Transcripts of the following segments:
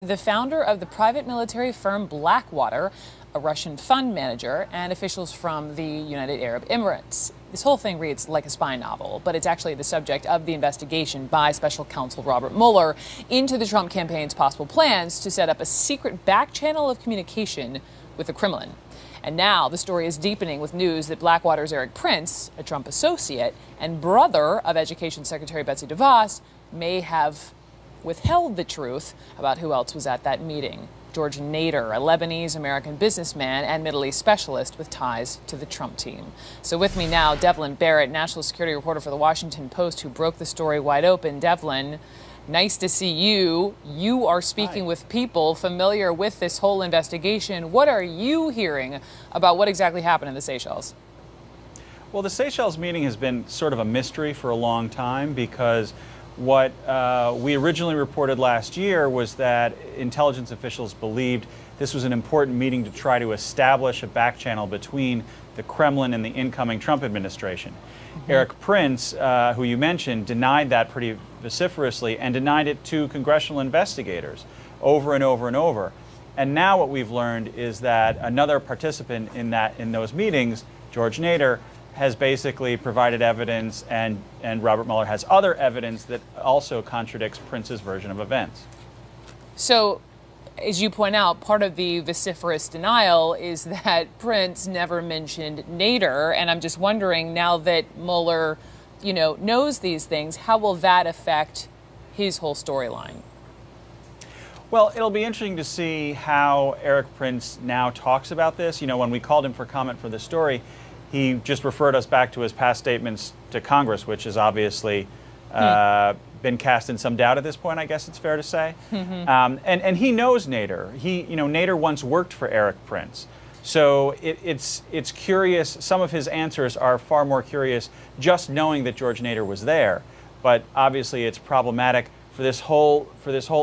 The founder of the private military firm Blackwater, a Russian fund manager, and officials from the United Arab Emirates. This whole thing reads like a spy novel, but it's actually the subject of the investigation by special counsel Robert Mueller into the Trump campaign's possible plans to set up a secret back channel of communication with the Kremlin. And now the story is deepening with news that Blackwater's Erik Prince, a Trump associate and brother of Education Secretary Betsy DeVos, may have withheld the truth about who else was at that meeting. George Nader, a Lebanese-American businessman and Middle East specialist with ties to the Trump team. So with me now, Devlin Barrett, national security reporter for The Washington Post, who broke the story wide open. Devlin, nice to see you. You are speaking with people familiar with this whole investigation. What are you hearing about what exactly happened in the Seychelles? Well, the Seychelles meeting has been sort of a mystery for a long time because what we originally reported last year was that intelligence officials believed this was an important meeting to try to establish a back channel between the Kremlin and the incoming Trump administration. Erik Prince, who you mentioned, denied that pretty vociferously and denied it to congressional investigators over and over and over. And now what we've learned is that another participant in those meetings, George Nader, has basically provided evidence, and Robert Mueller has other evidence that also contradicts Prince's version of events. So, as you point out, part of the vociferous denial is that Prince never mentioned Nader, and I'm just wondering, now that Mueller, knows these things, how will that affect his whole storyline? Well, it'll be interesting to see how Erik Prince now talks about this. When we called him for comment for the story, he just referred us back to his past statements to Congress, which has obviously been cast in some doubt at this point, I guess it's fair to say. And he knows Nader. Nader once worked for Erik Prince. So it's curious. Some of his answers are far more curious just knowing that George Nader was there. But obviously it's problematic for this whole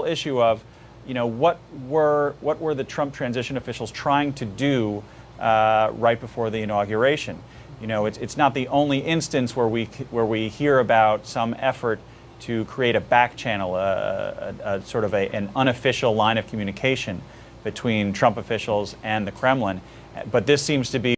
issue of, what were the Trump transition officials trying to do right before the inauguration. It's not the only instance where we hear about some effort to create a back channel, a sort of an unofficial line of communication between Trump officials and the Kremlin. But this seems to be